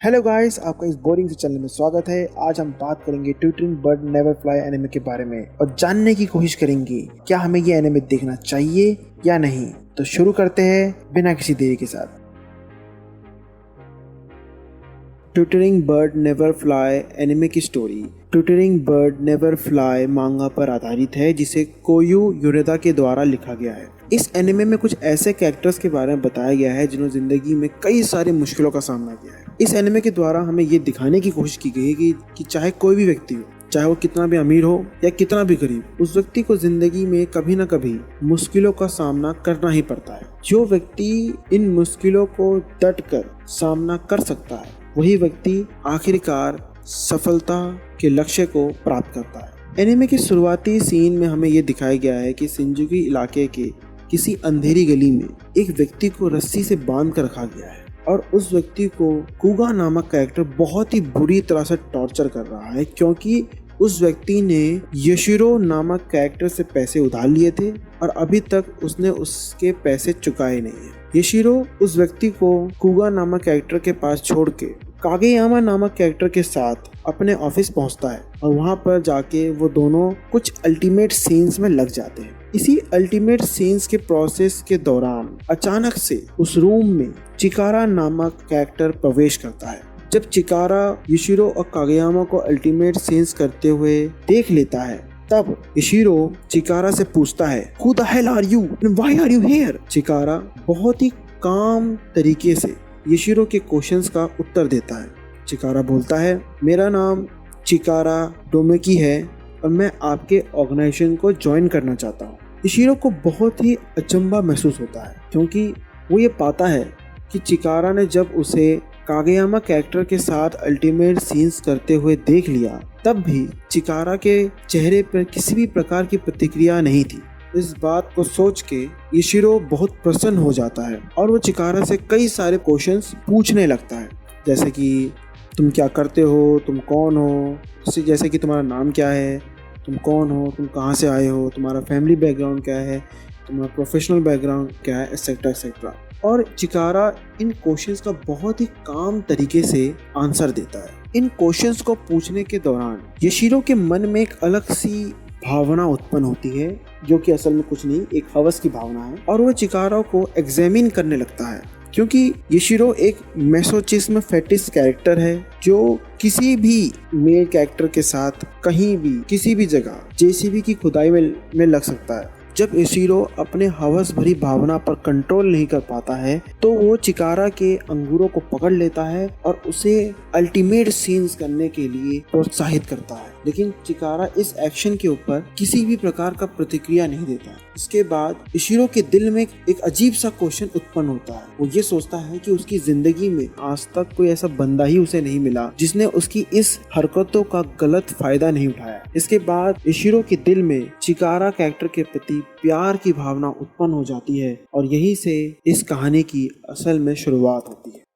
Hello guys, आपका इस boring से चैनल में स्वागत है। आज हम बात करेंगे twittering bird never fly anime के बारे में और जानने की कोशिश करेंगे क्या हमें ये एनिमे देखना चाहिए या नहीं। तो शुरू करते हैं बिना किसी देरी के साथ। Twittering bird never fly anime की story twittering bird never fly manga पर आधारित है, जिसे कोयू योनेदा के द्वारा लिखा गया है। इस एनिमे में कुछ ऐसे कैरेक्टर्स के बारे में बताया गया है जिन्होंने जिंदगी में कई सारी मुश्किलों का सामना किया है। इस एनिमे के द्वारा हमें ये दिखाने की कोशिश की गई है कि चाहे कोई भी व्यक्ति हो, चाहे वो कितना भी अमीर हो या कितना भी गरीब, उस व्यक्ति को जिंदगी में कभी ना कभी मुश्किलों का सामना करना ही पड़ता है। जो व्यक्ति इन मुश्किलों को डट कर सामना कर सकता है, वही व्यक्ति आखिरकार सफलता के लक्ष्य को प्राप्त करता है। एनिमे के शुरुआती सीन में हमें ये दिखाया गया है कि शिंजुकु इलाके के किसी अंधेरी गली में एक व्यक्ति को रस्सी से बांध कर रखा गया है और उस व्यक्ति को कुगा नामक कैरेक्टर बहुत ही बुरी तरह से टॉर्चर कर रहा है, क्योंकि उस व्यक्ति ने यशिरो नामक कैरेक्टर से पैसे उधार लिए थे और अभी तक उसने उसके पैसे चुकाए नहीं है। यशिरो उस व्यक्ति को कुगा नामक कैरेक्टर के पास छोड़ के कागेयामा नामक कैरेक्टर के साथ अपने ऑफिस पहुंचता है और वहां पर जाके वो दोनों कुछ अल्टीमेट सीन्स में लग जाते हैं। इसी अल्टीमेट सीन्स के प्रोसेस के दौरान अचानक से उस रूम में चिकारा नामक कैरेक्टर प्रवेश करता है। जब चिकारा यशिरो और कागेयामा को अल्टीमेट सीन्स करते हुए देख लेता है, तब यशिरो चिकारा से पूछता है, Who the hell are you? Why are you here? चिकारा बहुत ही काम तरीके से यशिरो के क्वेश्चंस का उत्तर देता है। चिकारा बोलता है, मेरा नाम चिकारा डोमेकी है और मैं आपके ऑर्गेनाइजेशन को ज्वाइन करना चाहता हूँ। यशिरो को बहुत ही अचंभा महसूस होता है, क्योंकि वो ये पाता है कि चिकारा ने जब उसे कागेयामा कैरेक्टर के साथ अल्टीमेट सीन्स करते हुए देख लिया, तब भी चिकारा के चेहरे पर किसी भी प्रकार की प्रतिक्रिया नहीं थी। इस बात को सोच के यशिरो बहुत प्रसन्न हो जाता है और वो चिकारा से कई सारे क्वेश्चंस पूछने लगता है, जैसे कि तुम क्या करते हो, तुम कौन हो, जैसे कि तुम्हारा नाम क्या है, तुम कौन हो, तुम कहाँ से आए हो, तुम्हारा फैमिली बैकग्राउंड क्या है, तुम्हारा प्रोफेशनल बैकग्राउंड क्या है, एक्सेट्रा एक्सेट्रा। और चिकारा इन क्वेश्चंस का बहुत ही काम तरीके से आंसर देता है। इन क्वेश्चंस को पूछने के दौरान यशिरो के मन में एक अलग सी भावना उत्पन्न होती है, जो कि असल में कुछ नहीं, एक हवस की भावना है, और वह चिकारा को एग्जामिन करने लगता है, क्योंकि यशिरो एक मैसोचिज्म फेटिश कैरेक्टर है जो किसी भी मेल कैरेक्टर के साथ कहीं भी किसी भी जगह जेसीबी की खुदाई में लग सकता है। जब यशिरो अपने हवस भरी भावना पर कंट्रोल नहीं कर पाता है, तो वो चिकारा के अंगूरों को पकड़ लेता है और उसे अल्टीमेट सीन्स करने के लिए प्रोत्साहित करता है। लेकिन चिकारा इस एक्शन के ऊपर किसी भी प्रकार का प्रतिक्रिया नहीं देता है। इसके बाद यशिरो के दिल में एक अजीब सा क्वेश्चन उत्पन्न होता है। वो ये सोचता है कि उसकी जिंदगी में आज तक कोई ऐसा बंदा ही उसे नहीं मिला जिसने उसकी इस हरकतों का गलत फायदा नहीं उठाया। इसके बाद यशिरो के दिल में चिकारा कैरेक्टर के प्रति प्यार की भावना उत्पन्न हो जाती है और यहीं से इस कहानी की असल में शुरुआत होती है।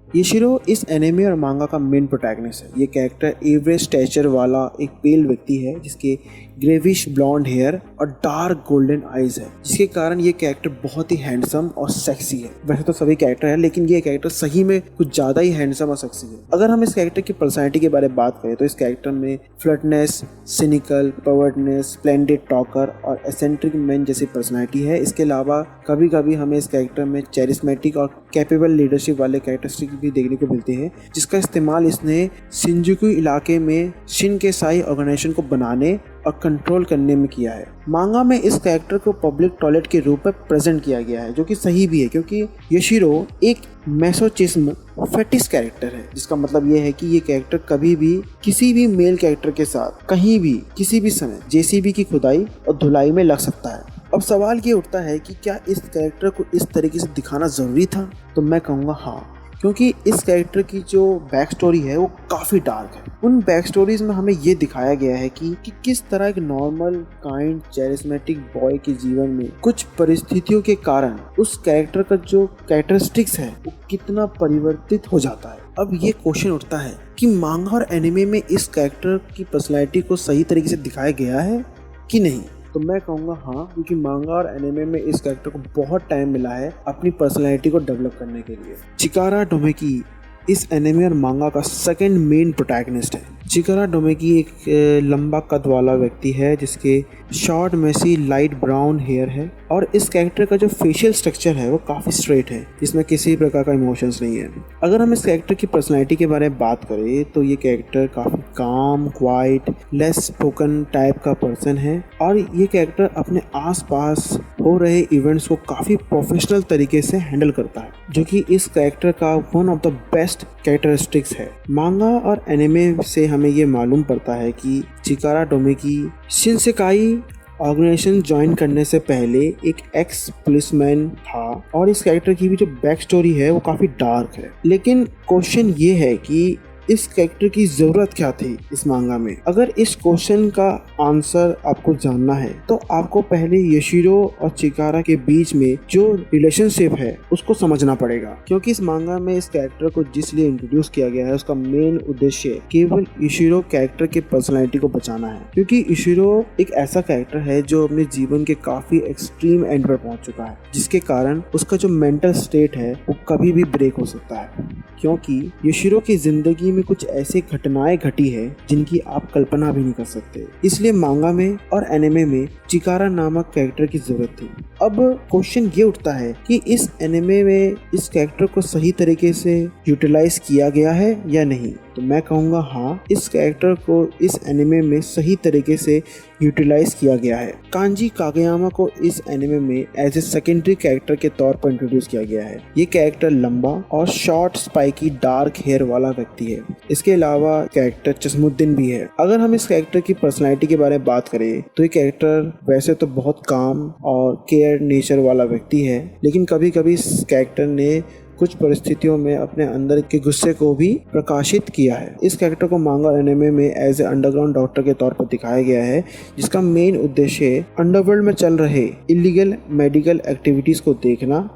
यशिरो इस एनिमे और मांगा का मेन प्रोटैगनिस्ट है। ये कैरेक्टर एवरेज स्टैचर वाला एक पेल व्यक्ति है, जिसके ग्रेविश ब्लॉन्ड हेयर और डार्क गोल्डन आईज है, जिसके कारण ये कैरेक्टर बहुत ही हैंडसम और सेक्सी है। वैसे तो सभी कैरेक्टर है, लेकिन ये कैरेक्टर सही में कुछ ज्यादा ही हैंडसम और सेक्सी है। अगर हम इस कैरेक्टर की पर्सनैलिटी के बारे में बात करें, तो इस कैरेक्टर में फ्लर्टनेस, सिनिकल, पर्वर्टनेस, स्प्लेंडेड टॉकर और एसेंट्रिक मैन जैसी पर्सनैलिटी है। इसके अलावा कभी कभी हमें इस कैरेक्टर में चैरिस्मेटिक और कैपेबल लीडरशिप वाले कैरेक्टरिस्टिक भी देखने को मिलते हैं, जिसका इस्तेमाल इसने शिंजुकु इलाके में शिनकेसाई ऑर्गेनाइजेशन को बनाने और कंट्रोल करने में किया है। मांगा में इस कैरेक्टर को पब्लिक टॉयलेट के रूप में प्रेजेंट किया गया है, जो कि सही भी है, क्योंकि यशिरो एक मैसोचिज्म फेटिश कैरेक्टर है, जिसका मतलब ये है कि ये कैरेक्टर कभी भी किसी भी मेल कैरेक्टर के साथ कहीं भी किसी भी समय जेसीबी की खुदाई और धुलाई में लग सकता है। अब सवाल ये उठता है कि क्या इस कैरेक्टर को इस तरीके से दिखाना जरूरी था? तो मैं कहूँगा हाँ, क्योंकि इस कैरेक्टर की जो बैक स्टोरी है वो काफ़ी डार्क है। उन बैक स्टोरीज में हमें ये दिखाया गया है कि किस तरह एक नॉर्मल काइंड चैरिस्मेटिक बॉय के जीवन में कुछ परिस्थितियों के कारण उस कैरेक्टर का जो कैरेक्टरिस्टिक्स है वो कितना परिवर्तित हो जाता है। अब ये क्वेश्चन उठता है कि मांगा और एनिमे में इस कैरेक्टर की पर्सनैलिटी को सही तरीके से दिखाया गया है कि नहीं। तो मैं कहूँगा हाँ, क्योंकि मांगा और एनिमे में इस कैरेक्टर को बहुत टाइम मिला है अपनी पर्सनैलिटी को डेवलप करने के लिए। चिकारा टोमेकी इस एनिमे और मांगा का सेकंड मेन प्रोटैगनिस्ट है। चिकारा टोमेकी एक लंबा कद वाला व्यक्ति है जिसके short messy light brown hair है और इस कैरेक्टर का जो फेशियल स्ट्रक्चर है वो काफ़ी स्ट्रेट है, इसमें किसी प्रकार का इमोशंस नहीं है। अगर हम इस कैरेक्टर की पर्सनैलिटी के बारे में बात करें तो ये कैरेक्टर काफ़ी काम, क्वाइट, लेस स्पोकन टाइप का पर्सन है और ये कैरेक्टर अपने आसपास हो रहे इवेंट्स को काफ़ी प्रोफेशनल तरीके से हैंडल करता है, जो कि इस कैरेक्टर का one of the best characteristics है। मांगा और एनिमे से हमें ये मालूम पड़ता है कि चिकारा टोमेकी शिनसेकाई ऑर्गेनाइजेशन ज्वाइन करने से पहले एक एक्स पुलिसमैन था और इस कैरेक्टर की भी जो बैक स्टोरी है वो काफ़ी डार्क है। लेकिन क्वेश्चन ये है कि इस कैरेक्टर की ज़रूरत क्या थी इस मांगा में। अगर इस क्वेश्चन का आंसर आपको जानना है तो आपको पहले यशिरो और चिकारा के बीच में जो रिलेशनशिप है उसको समझना पड़ेगा, क्योंकि इस मांगा में इस कैरेक्टर को जिस लिए इंट्रोड्यूस किया गया है उसका मेन उद्देश्य केवल यशिरो कैरेक्टर की पर्सनैलिटी को बचाना है, क्योंकि यशिरो एक ऐसा कैरेक्टर है जो अपने जीवन के काफ़ी एक्सट्रीम एंड पर पहुंच चुका है, जिसके कारण उसका जो मेंटल स्टेट है वो कभी भी ब्रेक हो सकता है, क्योंकि यशिरो की जिंदगी में कुछ ऐसी घटनाएं घटी है जिनकी आप कल्पना भी नहीं कर सकते। इसलिए मांगा में और एनिमे में चिकारा नामक कैरेक्टर की जरूरत थी। अब क्वेश्चन ये उठता है कि इस एनिमे में इस कैरेक्टर को सही तरीके से यूटिलाइज किया गया है या नहीं। तो मैं कहूँगा हाँ, इस कैरेक्टर को इस एनिमे में सही तरीके से यूटिलाइज किया गया है। कांजी कागेयामा को इस एनिमे में एज ए सेकेंडरी कैरेक्टर के तौर पर इंट्रोड्यूस किया गया है। ये कैरेक्टर लंबा और शॉर्ट स्पाइकी डार्क हेयर वाला व्यक्ति है। इसके अलावा कैरेक्टर चश्मुद्दीन भी है। अगर हम इस कैरेक्टर की पर्सनैलिटी के बारे में बात करें तो ये कैरेक्टर वैसे तो बहुत काम और केयर नेचर वाला व्यक्ति है, लेकिन कभी कभी इस कैरेक्टर ने कुछ परिस्थितियों में अपने अंदर के गुस्से को भी प्रकाशित किया है। इस कैरेक्टर को मांगा और एनिमे में एज ए अंडरग्राउंड डॉक्टर के तौर पर दिखाया गया है, जिसका मेन उद्देश्य अंडरवर्ल्ड में चल रहे इलीगल मेडिकल एक्टिविटीज को देखना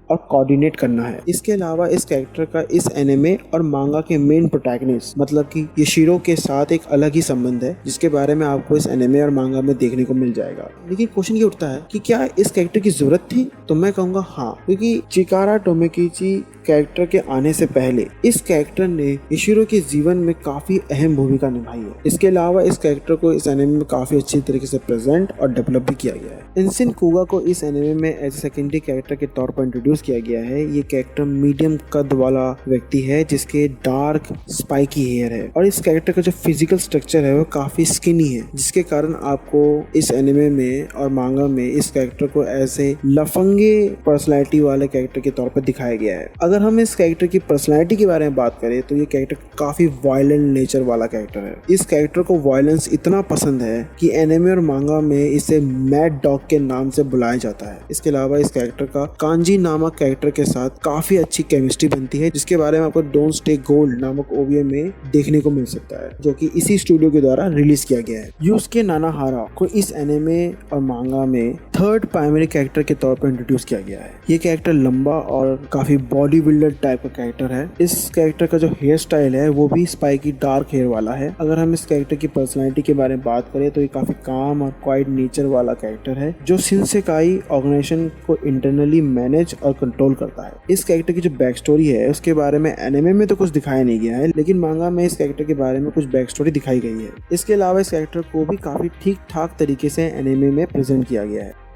और कोऑर्डिनेट करना है। इसके अलावा इस कैरेक्टर का इस एनिमे और मांगा के मेन प्रोटैगनिस्ट मतलब कि यशिरो के साथ एक अलग ही संबंध है, जिसके बारे में आपको इस एनिमे और मांगा में देखने को मिल जाएगा। लेकिन क्वेश्चन ये उठता है कि क्या इस कैरेक्टर की जरूरत थी? तो मैं कहूँगा हाँ, क्योंकि चिकारा टोमेकीची कैरेक्टर के आने से पहले इस कैरेक्टर ने यशिरो के जीवन में काफी अहम भूमिका निभाई है। इसके अलावा इस कैरेक्टर को इस एनिमे में काफी अच्छी तरीके से प्रेजेंट और डेवलप भी किया गया है। इंसिन कुगा को इस एनिमे में एज सेकेंडरी कैरेक्टर के तौर पर इंट्रोड्यूस किया गया है। ये कैरेक्टर मीडियम कद वाला व्यक्ति है जिसके डार्क स्पाइकी हेयर है और इस कैरेक्टर का जो फिजिकल स्ट्रक्चर है वो काफी स्किनी है, जिसके कारण आपको इस एनिमे में और मांगा में इस कैरेक्टर को एज ए लफंगे पर्सनैलिटी वाले कैरेक्टर के तौर पर दिखाया गया है। अगर हम इस कैरेक्टर की पर्सनैलिटी के बारे में बात करें तो ये कैरेक्टर काफी वायलेंट नेचर वाला कैरेक्टर है। इस कैरेक्टर को वायलेंस इतना पसंद है कि एनिमे और मांगा में इसे मैड डॉग के नाम से बुलाया जाता है। इसके अलावा इस कैरेक्टर का कांजी नामक कैरेक्टर के साथ काफी अच्छी केमिस्ट्री बनती है, जिसके बारे में आपको डोंट स्टे गोल्ड नामक ओवीए में देखने को मिल सकता है, जो कि इसी स्टूडियो के द्वारा रिलीज किया गया है। यूसुके नानाहारा को इस एनिमे और मांगा में थर्ड प्राइमरी कैरेक्टर के तौर पर इंट्रोड्यूस किया गया है। ये कैरेक्टर लंबा और काफी बॉडी बिल्डर टाइप का कैरेक्टर है। इस कैरेक्टर का जो हेयर स्टाइल है वो भी स्पाइकी डार्क हेयर वाला है। अगर हम इस कैरेक्टर की पर्सनैलिटी के बारे में बात करें तो ये काफी काम और क्वाइट नेचर वाला कैरेक्टर है, जो शिनसेकाई ऑर्गेनाइजेशन को इंटरनली मैनेज और कंट्रोल करता है। इस कैरेक्टर की जो बैक स्टोरी है उसके बारे में एनिमे में तो कुछ दिखाया नहीं गया है, लेकिन मांगा में इस कैरेक्टर के बारे में कुछ बैक स्टोरी दिखाई गई है। इसके अलावा इस कैरेक्टर को भी काफी ठीक ठाक तरीके से एनिमे में प्रेजेंट किया गया है।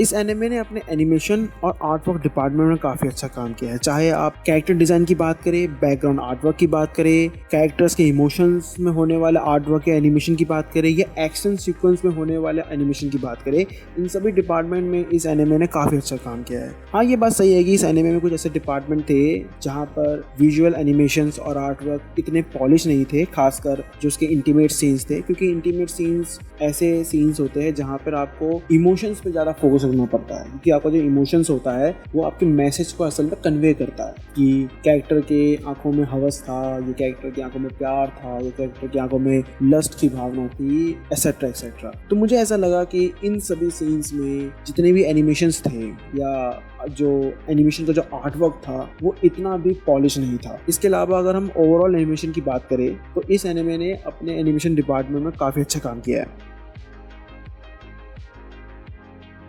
इस एनिमे ने अपने एनिमेशन और आर्ट वर्क डिपार्टमेंट में काफ़ी अच्छा काम किया है। चाहे आप कैरेक्टर डिज़ाइन की बात करें, बैकग्राउंड आर्ट वर्क की बात करें, कैरेक्टर्स के इमोशंस में होने वाले आर्ट वर्क या एनिमेशन की बात करें, या एक्शन सीक्वेंस में होने वाले एनिमेशन की बात करें, इन सभी डिपार्टमेंट में इस एनिमे ने काफ़ी अच्छा काम किया है। हाँ, ये बात सही है कि इस एनिमे में कुछ ऐसे डिपार्टमेंट थे जहाँ पर विजुअल एनिमेशंस और आर्ट वर्क इतने पॉलिश नहीं थे, खासकर जो उसके इंटीमेट सीन्स थे, क्योंकि इंटीमेट सीन्स ऐसे सीन्स होते हैं जहाँ पर आपको इमोशंस पे ज़्यादा फोकस समझना पड़ता है, क्योंकि आपका जो इमोशंस होता है वो आपके मैसेज को असल में कन्वे करता है कि कैरेक्टर के आंखों में हवस था, ये कैरेक्टर की आंखों में प्यार था, ये कैरेक्टर की आंखों में लस्ट की भावना थी, एक्सेट्रा एक्सेट्रा। तो मुझे ऐसा लगा कि इन सभी सीन्स में जितने भी एनिमेशंस थे या जो एनिमेशन का जो आर्ट वर्क था वो इतना भी पॉलिश नहीं था। इसके अलावा अगर हम ओवरऑल एनिमेशन की बात करें तो इस एनिमे ने अपने एनिमेशन डिपार्टमेंट में काफ़ी अच्छा काम किया है।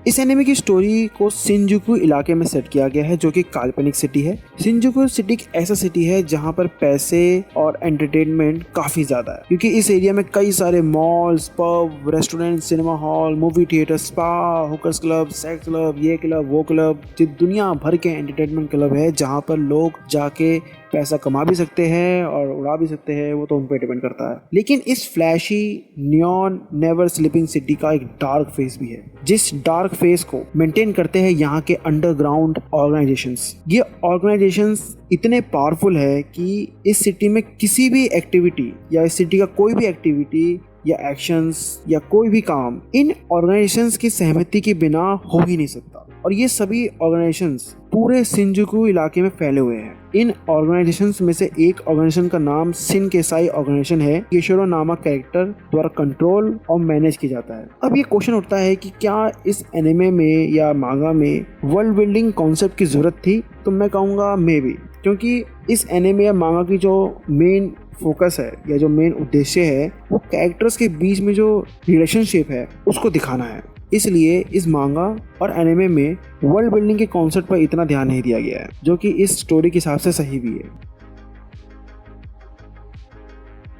इस एनिमे की स्टोरी को शिनजुकु इलाके में सेट किया गया है, जो कि काल्पनिक सिटी है। शिनजुकु सिटी एक ऐसा सिटी है जहां पर पैसे और एंटरटेनमेंट काफी ज्यादा है, क्योंकि इस एरिया में कई सारे malls, pub, restaurant, cinema hall, movie theatre, spa, hookers club, sex club, ये क्लब, वो क्लब, दुनिया भर के एंटरटेनमेंट क्लब है जहाँ पर लोग जाके पैसा कमा भी सकते हैं और उड़ा भी सकते हैं, वो तो उन पर डिपेंड करता है। लेकिन इस flashy neon never sleeping city का एक डार्क फेस भी है, जिस डार्क फेस को मेंटेन करते हैं यहाँ के अंडरग्राउंड ऑर्गेनाइजेशंस। ये ऑर्गेनाइजेशंस इतने पावरफुल है कि इस सिटी में किसी भी एक्टिविटी या इस सिटी का कोई भी एक्टिविटी या एक्शंस या कोई भी काम इन ऑर्गेनाइजेशंस की सहमति के बिना हो ही नहीं सकता। और ये सभी ऑर्गेनाइजेशंस पूरे शिनजुकु इलाके में फैले हुए हैं। इन ऑर्गेनाइजेशंस में से एक ऑर्गेनाइजेशन का नाम शिन केसाई ऑर्गेनाइजेशन है। केशोरो नामक कैरेक्टर द्वारा कंट्रोल और मैनेज किया जाता है। अब ये क्वेश्चन उठता है कि क्या इस एनिमे में या मांगा में वर्ल्ड बिल्डिंग कॉन्सेप्ट की जरूरत थी? तो मैं कहूँगा मे बी, क्योंकि इस एनिमे या मांगा की जो मेन फोकस है या जो मेन उद्देश्य है वो कैरेक्टर्स के बीच में जो रिलेशनशिप है उसको दिखाना है। इसलिए इस मांगा और एनिमे में वर्ल्ड बिल्डिंग के कॉन्सेप्ट पर इतना ध्यान नहीं दिया गया है, जो कि इस स्टोरी के हिसाब से सही भी है।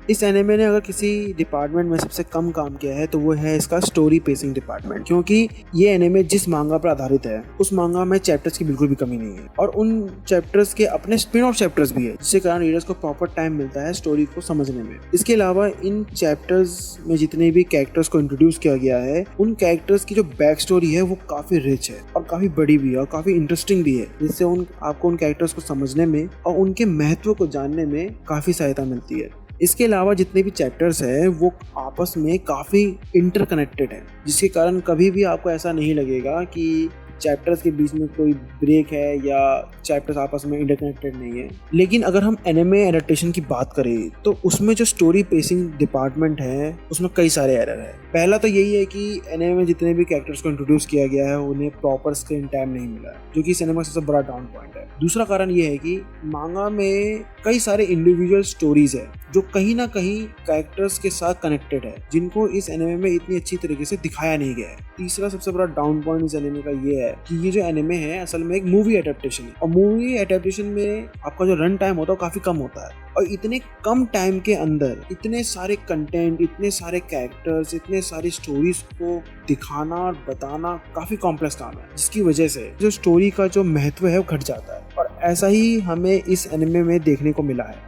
इस एनिमे ने अगर किसी डिपार्टमेंट में सबसे कम काम किया है तो वो है इसका स्टोरी पेसिंग डिपार्टमेंट, क्योंकि ये एनिमे जिस मांगा पर आधारित है उस मांगा में चैप्टर्स की बिल्कुल भी कमी नहीं है और उन चैप्टर्स के अपने स्पिन ऑफ चैप्टर्स भी है, जिसके कारण रीडर्स को प्रॉपर टाइम मिलता है स्टोरी को समझने में। इसके अलावा इन चैप्टर्स में जितने भी कैरेक्टर्स को इंट्रोड्यूस किया गया है उन कैरेक्टर्स की जो बैक स्टोरी है वो काफी रिच है और काफी बड़ी भी है और काफी इंटरेस्टिंग भी है, जिससे आपको उन कैरेक्टर्स को समझने में और उनके महत्व को जानने में काफी सहायता मिलती है। इसके अलावा जितने भी चैप्टर्स हैं वो आपस में काफ़ी इंटरकनेक्टेड हैं, जिसके कारण कभी भी आपको ऐसा नहीं लगेगा कि चैप्टर्स के बीच में कोई ब्रेक है या चैप्टर्स आपस में इंटरकनेक्टेड नहीं है। लेकिन अगर हम एनिमे एडेप्टेशन की बात करें तो उसमें जो स्टोरी पेसिंग डिपार्टमेंट है उसमें कई सारे एरर है। पहला तो यही है कि एनिमे में जितने भी कैरेक्टर्स को इंट्रोड्यूस किया गया है उन्हें प्रॉपर स्क्रीन टाइम नहीं मिला है, जो कि इस एनिमे का सबसे बड़ा डाउन पॉइंट है। दूसरा कारण ये है कि मांगा में कई सारे इंडिविजुअल स्टोरीज है जो कहीं ना कहीं कैरेक्टर्स के साथ कनेक्टेड है, जिनको इस एनिमे में इतनी अच्छी तरीके से दिखाया नहीं गया है। तीसरा सबसे बड़ा डाउन पॉइंट इस एनिमे का ये है कि ये जो एनिमे है असल में एक मूवी एडेप्टेशन है और मूवी एडेप्टेशन में आपका जो रन टाइम होता है वो काफी कम होता है और इतने कम टाइम के अंदर इतने सारे कंटेंट, इतने सारे कैरेक्टर्स, इतने सारी स्टोरीज को दिखाना और बताना काफी कॉम्प्लेक्स काम है, जिसकी वजह से जो स्टोरी का जो महत्व है वो घट जाता है और ऐसा ही हमें इस एनिमे में देखने को मिला है।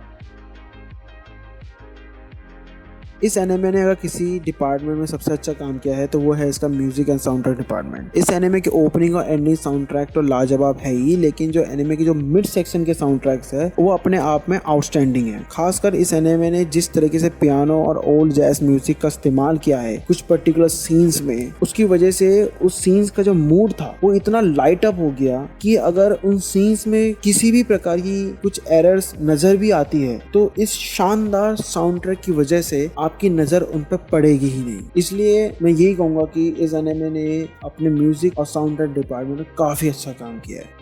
इस एनिमे ने अगर किसी डिपार्टमेंट में सबसे अच्छा काम किया है तो वो है इसका music and sound track department. इस एनिमे के ओपनिंग और एंडिंग साउंड ट्रैक तो लाजवाब है ही, लेकिन जो एनिमे की जो मिड सेक्शन के साउंड ट्रैक्स है वो अपने आप में आउटस्टैंडिंग है। खासकर इस एनिमे ने जिस तरीके से पियानो और ओल्ड जैज म्यूजिक का इस्तेमाल किया है कुछ पर्टिकुलर सीन्स में, उसकी वजह से उस सीन्स का जो मूड था वो इतना लाइट अप हो गया कि अगर उन सीन्स में किसी भी प्रकार की कुछ एरर्स नजर भी आती है तो इस शानदार साउंड ट्रैक की वजह से आपकी नजर उन पर पड़ेगी ही नहीं। इसलिए मैं यही कहूंगा कि इस एनिमे ने अपने म्यूजिक और साउंड ट्रैक डिपार्टमेंट में काफी अच्छा काम किया है।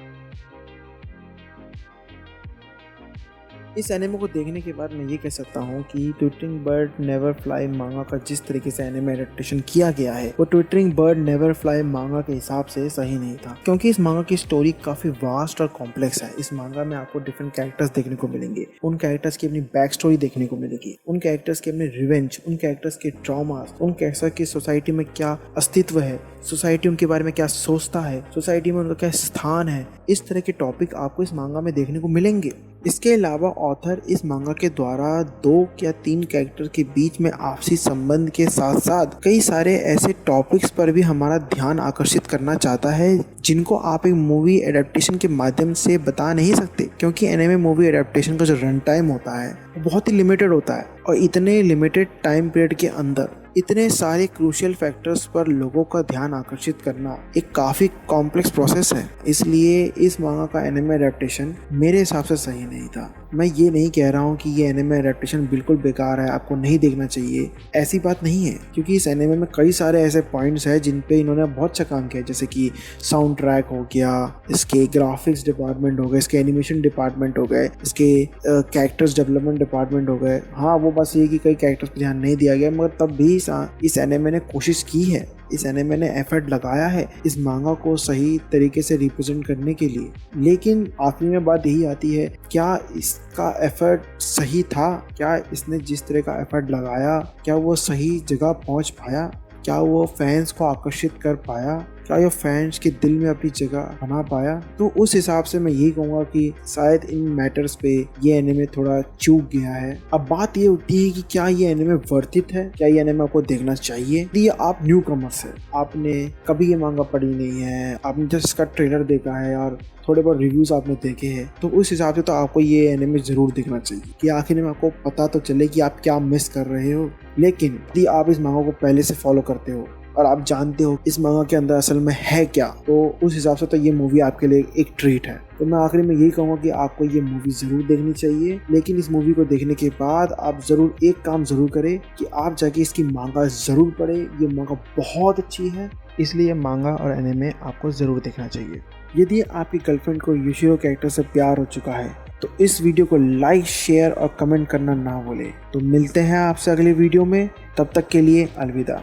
इस एनिमे को देखने के बाद मैं ये कह सकता हूँ कि ट्विटरिंग बर्ड नेवर फ्लाई मांगा का जिस तरीके से एनिमे एडेप्टेशन किया गया है वो ट्विटरिंग बर्ड नेवर फ्लाई मांगा के हिसाब से सही नहीं था, क्योंकि इस मांगा की स्टोरी काफी वास्ट और कॉम्प्लेक्स है। इस मांगा में आपको डिफरेंट कैरेक्टर्स देखने को मिलेंगे, उन कैरेक्टर्स की अपनी बैक स्टोरी देखने को मिलेगी, उन कैरेक्टर्स के अपने रिवेंज, उन कैरेक्टर्स के ट्रॉमास, उन कैरेक्टर्स की सोसाइटी में क्या अस्तित्व है, सोसाइटी उनके बारे में क्या सोचता है, सोसाइटी में उनका क्या स्थान है। इस तरह के टॉपिक आपको इस मांगा में देखने को मिलेंगे। इसके अलावा ऑथर इस मांगा के द्वारा 2 या 3 कैरेक्टर के बीच में आपसी संबंध के साथ साथ कई सारे ऐसे टॉपिक्स पर भी हमारा ध्यान आकर्षित करना चाहता है जिनको आप एक मूवी एडेप्टेशन के माध्यम से बता नहीं सकते, क्योंकि एनिमे मूवी एडेप्टेशन का जो रन टाइम होता है वो बहुत ही लिमिटेड होता है और इतने लिमिटेड टाइम पीरियड के अंदर इतने सारे क्रूशियल फैक्टर्स पर लोगों का ध्यान आकर्षित करना एक काफ़ी कॉम्प्लेक्स प्रोसेस है, इसलिए इस मांगा का एनिमे एडेप्टेशन मेरे हिसाब से सही नहीं था। मैं ये नहीं कह रहा हूँ कि ये एनिमे एडेप्टेशन बिल्कुल बेकार है, आपको नहीं देखना चाहिए, ऐसी बात नहीं है, क्योंकि इस एनिमे में कई सारे ऐसे पॉइंट्स हैं जिन पे इन्होंने बहुत अच्छा काम किया, जैसे कि साउंड ट्रैक हो गया, इसके ग्राफिक्स डिपार्टमेंट हो गए, इसके एनिमेशन डिपार्टमेंट हो गए, इसके कैरेक्टर्स डेवलपमेंट डिपार्टमेंट हो गए। हाँ, वो बस ये कि कई कैरेक्टर्स पर ध्यान नहीं दिया गया, मगर तब भी इस एनिमे ने कोशिश की है, इस एनिमे ने एफर्ट लगाया है इस मांगा को सही तरीके से रिप्रेजेंट करने के लिए। लेकिन आखिरी में बात यही आती है, क्या इसका एफर्ट सही था? क्या इसने जिस तरह का एफर्ट लगाया, क्या वो सही जगह पहुंच पाया? क्या वो फैंस को आकर्षित कर पाया? क्या ये फैंस के दिल में अपनी जगह बना पाया? तो उस हिसाब से मैं यही कहूँगा कि शायद इन मैटर्स पे ये एनिमे थोड़ा चूक गया है। अब बात ये उठती है कि क्या ये एनिमे वर्थ इट है, क्या ये एनिमे आपको देखना चाहिए? यदि आप न्यू कमर्स है, आपने कभी ये मांगा पढ़ी नहीं है, आपने जस्ट इसका ट्रेलर देखा है और थोड़े बहुत रिव्यूज आपने देखे हैं, तो उस हिसाब से तो आपको ये एनिमे जरूर देखना चाहिए कि आखिर में आपको पता तो चले कि आप क्या मिस कर रहे हो। लेकिन यदि आप इस मांगा को पहले से फॉलो करते हो और आप जानते हो इस मांगा के अंदर असल में है क्या, तो उस हिसाब से तो ये मूवी आपके लिए एक ट्रीट है। तो मैं आखिरी में यही कहूँगा कि आपको ये मूवी ज़रूर देखनी चाहिए, लेकिन इस मूवी को देखने के बाद आप ज़रूर एक काम ज़रूर करें कि आप जाके इसकी मांगा ज़रूर पढ़ें। ये मांगा बहुत अच्छी है, इसलिए मांगा और एनिमे आपको ज़रूर देखना चाहिए। यदि आपकी गर्लफ्रेंड को यूशिरो कैरेक्टर से प्यार हो चुका है तो इस वीडियो को लाइक, शेयर और कमेंट करना ना भूलें। तो मिलते हैं आपसे अगले वीडियो में, तब तक के लिए अलविदा।